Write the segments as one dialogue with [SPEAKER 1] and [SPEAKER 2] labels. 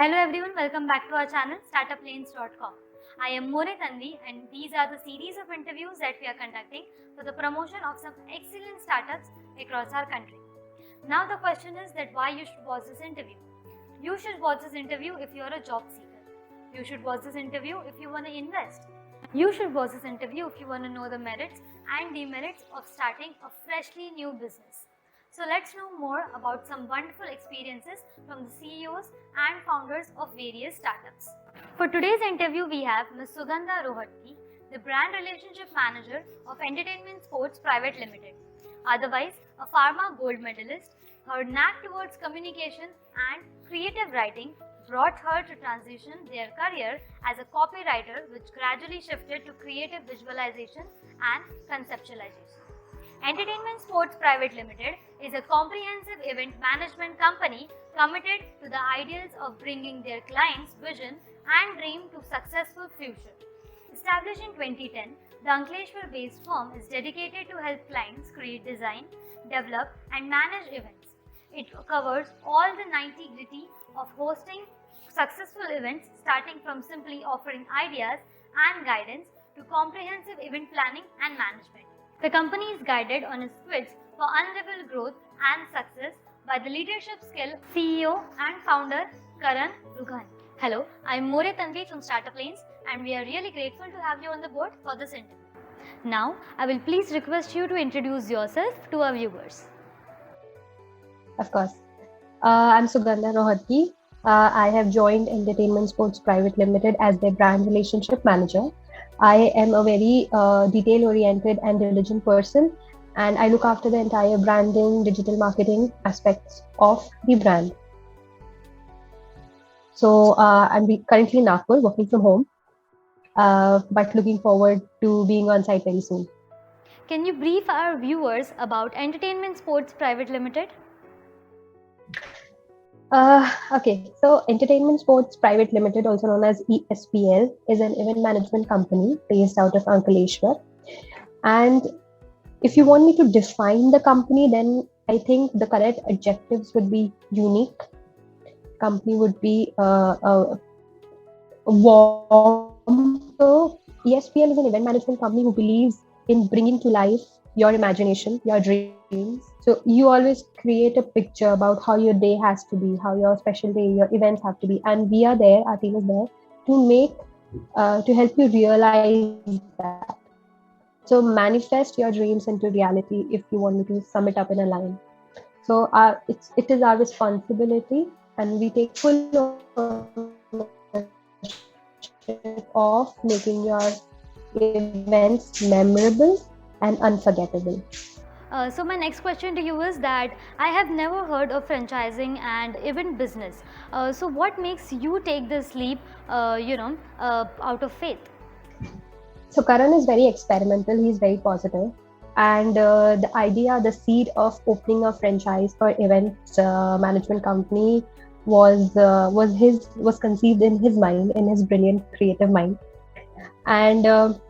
[SPEAKER 1] Hello everyone, welcome back to our channel startuplanes.com. I am More Tanvi and these are the series of interviews that we are conducting for the promotion of some excellent startups across our country. Now the question is that why you should watch this interview. You should watch this interview if you are a job seeker. You should watch this interview if you want to invest. You should watch this interview if you want to know the merits and demerits of starting a freshly new business. So let's know more about some wonderful experiences from the CEOs and founders of various startups. For today's interview, we have Ms. Sugandha Rohatgi, the Brand Relationship Manager of Entertainment Sports Private Limited. Otherwise, a pharma gold medalist, her knack towards communication and creative writing brought her to transition their career as a copywriter, which gradually shifted to creative visualization and conceptualization. Entertainment Sports Private Limited is a comprehensive event management company committed to the ideals of bringing their clients' vision and dream to successful future. Established in 2010, the Ankleshwar-based firm is dedicated to help clients create design, develop and manage events. It covers all the nitty-gritty of hosting successful events, starting from simply offering ideas and guidance to comprehensive event planning and management. The company is guided on its quest for unrivaled growth and success by the leadership skill CEO and founder Karan Rughani. Hello, I'm More Tanvi from Startup Lanes and we are really grateful to have you on the board for this interview. Now, I will please request you to introduce yourself to our viewers.
[SPEAKER 2] Of course. I'm Sugandha Rohatgi. I have joined Entertainment Sports Private Limited as their brand relationship manager. I am a very detail-oriented and diligent person, and I look after the entire branding, digital marketing aspects of the brand. So I'm currently in Nagpur, working from home, but looking forward to being on site very soon.
[SPEAKER 1] Can you brief our viewers about Entertainment Sports Private Limited?
[SPEAKER 2] Okay, so Entertainment Sports Private Limited, also known as ESPL, is an event management company based out of Ankleshwar. And if you want me to define the company, then I think the correct adjectives would be unique. Company would be warm. So ESPL is an event management company who believes in bringing to life your imagination, your dreams. So you always create a picture about how your day has to be, how your special day, your events have to be. And we are there, our team is there to help you realize that. So manifest your dreams into reality, if you want me to sum it up in a line. So it is our responsibility, and we take full ownership of making your events memorable and unforgettable.
[SPEAKER 1] So my next question to you is that I have never heard of franchising and event business. So what makes you take this leap, out of faith?
[SPEAKER 2] So Karan is very experimental. He's very positive, and the idea, the seed of opening a franchise or events management company was conceived in his mind, in his brilliant creative mind, and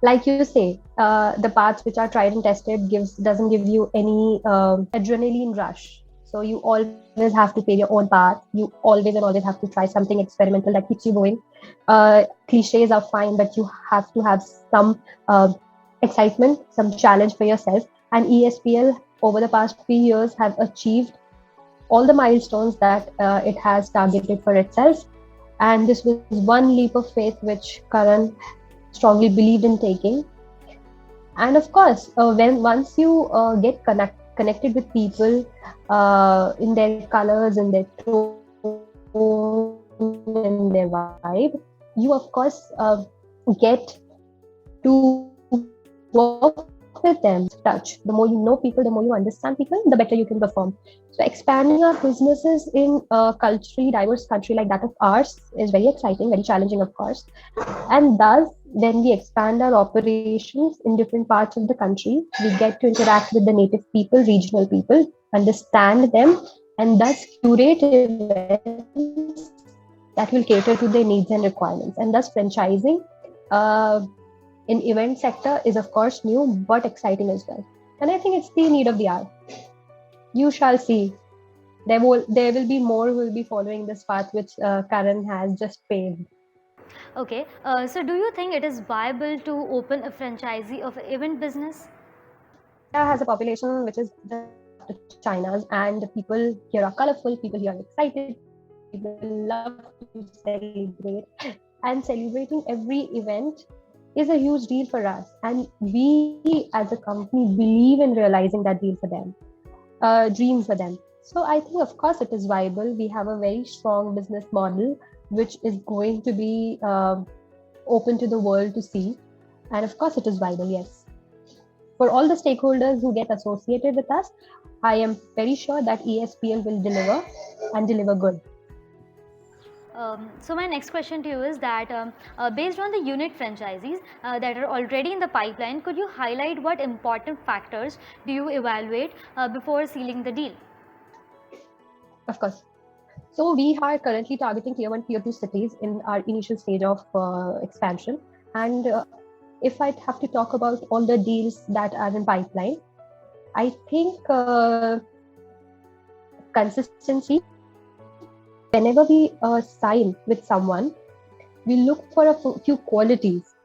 [SPEAKER 2] like you say, the paths which are tried and tested doesn't give you any adrenaline rush. So you always have to pave your own path. You always have to try something experimental that keeps you going. Cliches are fine, but you have to have some excitement, some challenge for yourself. And ESPL over the past 3 years have achieved all the milestones that it has targeted for itself. And this was one leap of faith which Karan strongly believed in taking. And of course, once you get connected with people in their colors, in their tone, in their vibe, you of course get to work with them. Touch. The more you know people, the more you understand people, the better you can perform. So expanding our businesses in a culturally diverse country like that of ours is very exciting, very challenging, of course. And thus, when we expand our operations in different parts of the country, we get to interact with the native people, regional people, understand them, and thus curate events that will cater to their needs and requirements. And thus, franchising in event sector is of course new but exciting as well. And I think it's the need of the hour. You shall see. There will be more who will be following this path which Karan has just paved.
[SPEAKER 1] Okay, so do you think it is viable to open a franchisee of event business?
[SPEAKER 2] India has a population which is just after China's, and people here are colorful, people here are excited, people love to celebrate, and celebrating every event is a huge deal for us. And we as a company believe in realizing that deal for them, dream for them. So I think, of course, it is viable. We have a very strong business model which is going to be open to the world to see. And of course, it is viable, yes. For all the stakeholders who get associated with us, I am very sure that ESPL will deliver and deliver good.
[SPEAKER 1] So my next question to you is that based on the unit franchisees that are already in the pipeline, could you highlight what important factors do you evaluate before sealing the deal?
[SPEAKER 2] Of course. So we are currently targeting tier 1, tier 2 cities in our initial stage of expansion. And if I have to talk about all the deals that are in pipeline, I think consistency. Whenever we sign with someone, we look for a few qualities,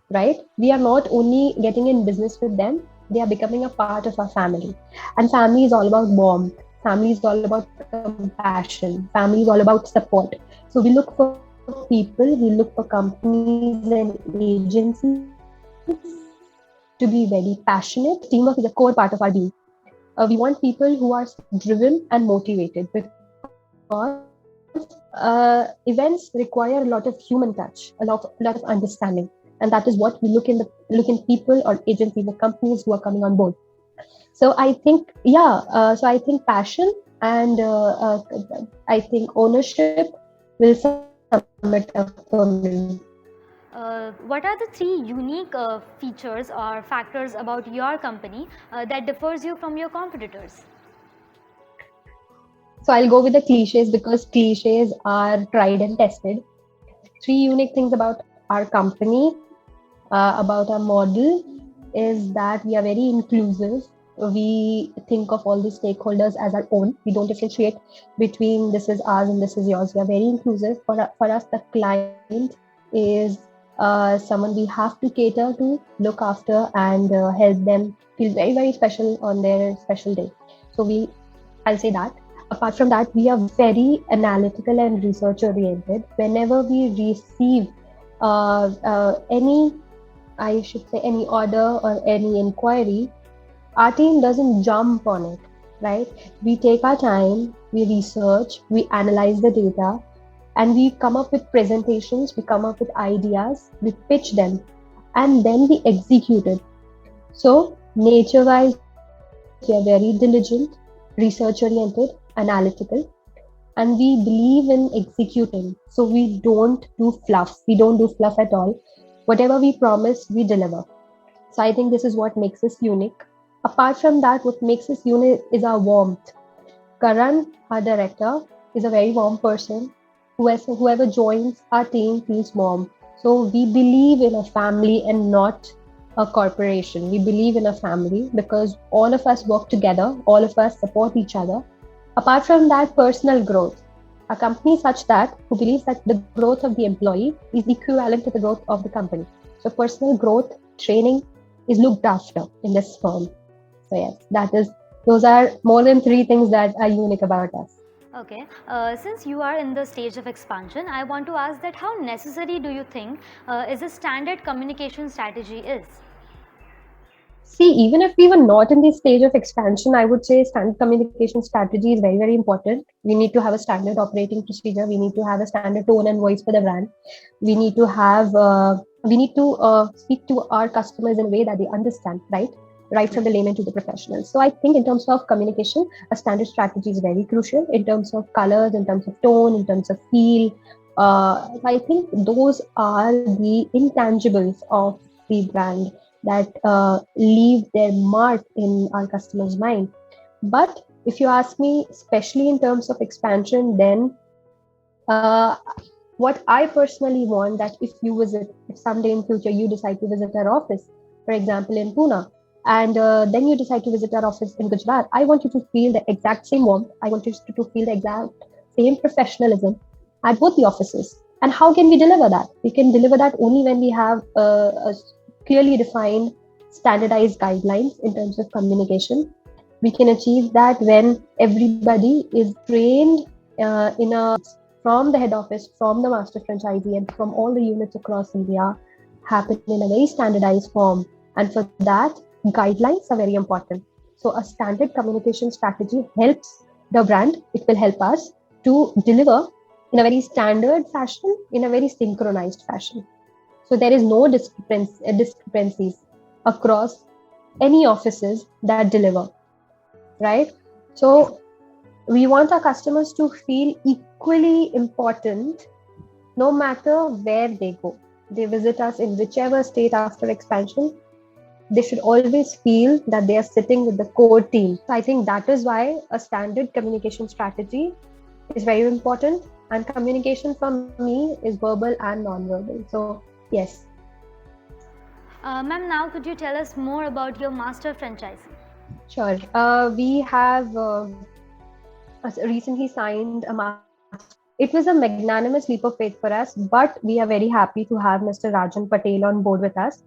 [SPEAKER 2] right? We are not only getting in business with them, they are becoming a part of our family. And family is all about warmth. Family is all about compassion. Family is all about support. So we look for people, we look for companies and agencies to be very passionate. Teamwork is a core part of our being. We want people who are driven and motivated because events require a lot of human touch, a lot of understanding, and that is what we look in people or agencies or companies who are coming on board. So I think passion and I think ownership will sum it up for me.
[SPEAKER 1] What are the three unique features or factors about your company that differs you from your competitors?
[SPEAKER 2] So I'll go with the cliches because cliches are tried and tested. Three unique things about our company, about our model, is that we are very inclusive. We think of all the stakeholders as our own. We don't differentiate between this is ours and this is yours. We are very inclusive. For us, the client is someone we have to cater to, look after, and help them feel very, very special on their special day. So I'll say that. Apart from that, we are very analytical and research oriented. Whenever we receive any, I should say, any order or any inquiry, our team doesn't jump on it, right? We take our time, we research, we analyze the data, and we come up with presentations, we come up with ideas, we pitch them, and then we execute it. So, nature wise, we are very diligent, research oriented, analytical, and we believe in executing. So, we don't do fluff. We don't do fluff at all. Whatever we promise, we deliver. So, I think this is what makes us unique. Apart from that, what makes us unique is our warmth. Karan, our director, is a very warm person. Whoever joins our team feels warm. So we believe in a family and not a corporation. We believe in a family because all of us work together, all of us support each other. Apart from that, personal growth. A company such that who believes that the growth of the employee is equivalent to the growth of the company. So personal growth, training is looked after in this firm. So yes, those are more than three things that are unique about us.
[SPEAKER 1] Okay, since you are in the stage of expansion, I want to ask that how necessary do you think is a standard communication strategy is?
[SPEAKER 2] See, even if we were not in this stage of expansion, I would say standard communication strategy is very, very important. We need to have a standard operating procedure. We need to have a standard tone and voice for the brand. We need to have, we need to speak to our customers in a way that they understand, right from the layman to the professional. So I think in terms of communication, a standard strategy is very crucial in terms of colors, in terms of tone, in terms of feel. I think those are the intangibles of the brand that leave their mark in our customers' mind. But if you ask me, especially in terms of expansion, then what I personally want that if you visit, if someday in future you decide to visit our office, for example in Pune, and then you decide to visit our office in Gujarat, I want you to feel the exact same warmth. I want you to feel the exact same professionalism at both the offices. And how can we deliver that? We can deliver that only when we have a clearly defined, standardized guidelines in terms of communication. We can achieve that when everybody is trained from the head office, from the master franchisee, and from all the units across India happen in a very standardized form. And for that, guidelines are very important. So a standard communication strategy helps the brand. It will help us to deliver in a very standard fashion, in a very synchronized fashion. So there is no discrepancies across any offices that deliver, right? So we want our customers to feel equally important no matter where they go. They visit us in whichever state after expansion, they should always feel that they are sitting with the core team. So I think that is why a standard communication strategy is very important. And communication from me is verbal and non-verbal. So yes.
[SPEAKER 1] Ma'am, now could you tell us more about your master franchisee?
[SPEAKER 2] Sure. We have recently signed a master. It was a magnanimous leap of faith for us, but we are very happy to have Mr. Rajan Patel on board with us.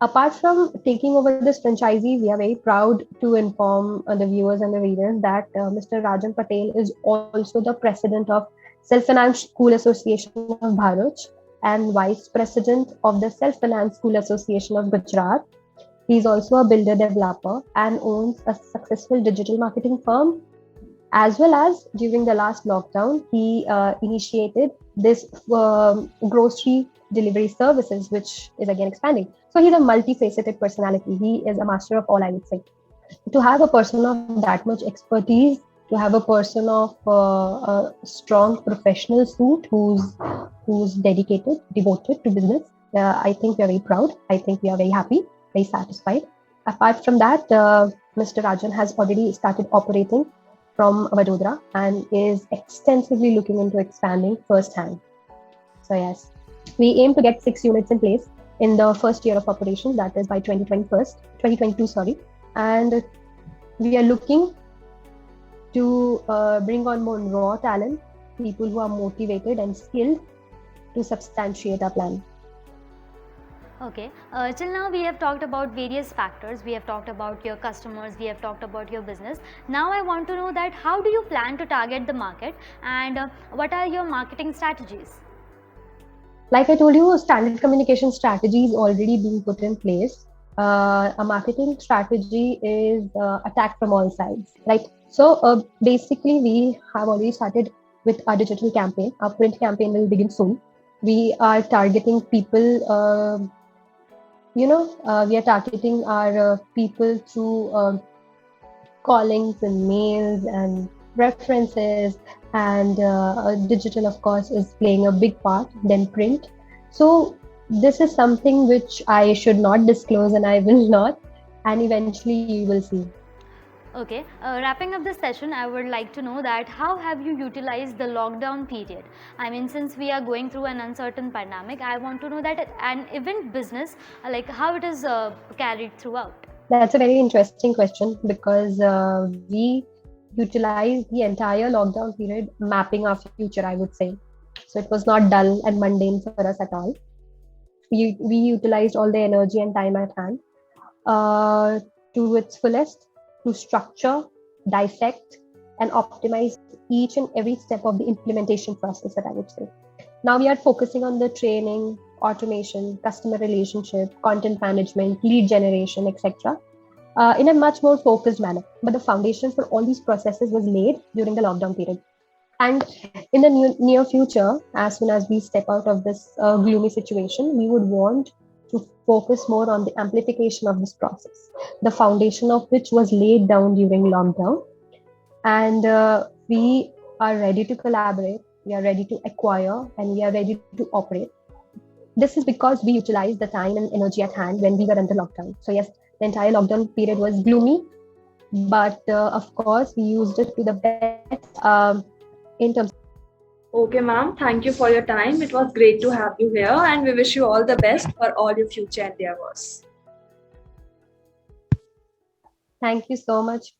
[SPEAKER 2] Apart from taking over this franchisee, we are very proud to inform the viewers and the readers that Mr. Rajan Patel is also the president of Self-Finance School Association of Bharuch and vice president of the Self-Finance School Association of Gujarat. He is also a builder developer and owns a successful digital marketing firm. As well as during the last lockdown, he initiated this grocery delivery services, which is again expanding. So he's a multifaceted personality. He is a master of all, I would say. To have a person of that much expertise, to have a person of a strong professional suit who's dedicated, devoted to business, I think we are very proud. I think we are very happy, very satisfied. Apart from that, Mr. Rajan has already started operating from Vadodara and is extensively looking into expanding firsthand. So yes, we aim to get 6 units in place in the first year of operation, that is by 2022, sorry. And we are looking to bring on more raw talent, people who are motivated and skilled to substantiate our plan.
[SPEAKER 1] Okay, till now we have talked about various factors. We have talked about your customers, we have talked about your business. Now I want to know that how do you plan to target the market and what are your marketing strategies?
[SPEAKER 2] Like I told you, standard communication strategy is already being put in place. A marketing strategy is attacked from all sides, right? So basically, we have already started with our digital campaign. Our print campaign will begin soon. We are targeting people. We are targeting our people through callings and mails and references, and digital, of course, is playing a big part. Then print. So this is something which I should not disclose, and I will not. And eventually, you will see.
[SPEAKER 1] Okay, wrapping up this session, I would like to know that how have you utilized the lockdown period? I mean, since we are going through an uncertain pandemic, I want to know that an event business, like how it is carried throughout.
[SPEAKER 2] That's a very interesting question because we utilized the entire lockdown period mapping our future, I would say. So it was not dull and mundane for us at all. We utilized all the energy and time at hand to its fullest to structure, dissect, and optimize each and every step of the implementation process, that I would say. Now we are focusing on the training, automation, customer relationship, content management, lead generation, etc. In a much more focused manner. But the foundation for all these processes was laid during the lockdown period. And in the near future, as soon as we step out of this gloomy situation, we would want to focus more on the amplification of this process, the foundation of which was laid down during lockdown. And we are ready to collaborate, we are ready to acquire, and we are ready to operate. This is because we utilized the time and energy at hand when we were under lockdown. So yes, the entire lockdown period was gloomy, but of course, we used it to the best in terms.
[SPEAKER 3] Okay, ma'am. Thank you for your time. It was great to have you here, and we wish you all the best for all your future endeavors.
[SPEAKER 2] Thank you so much.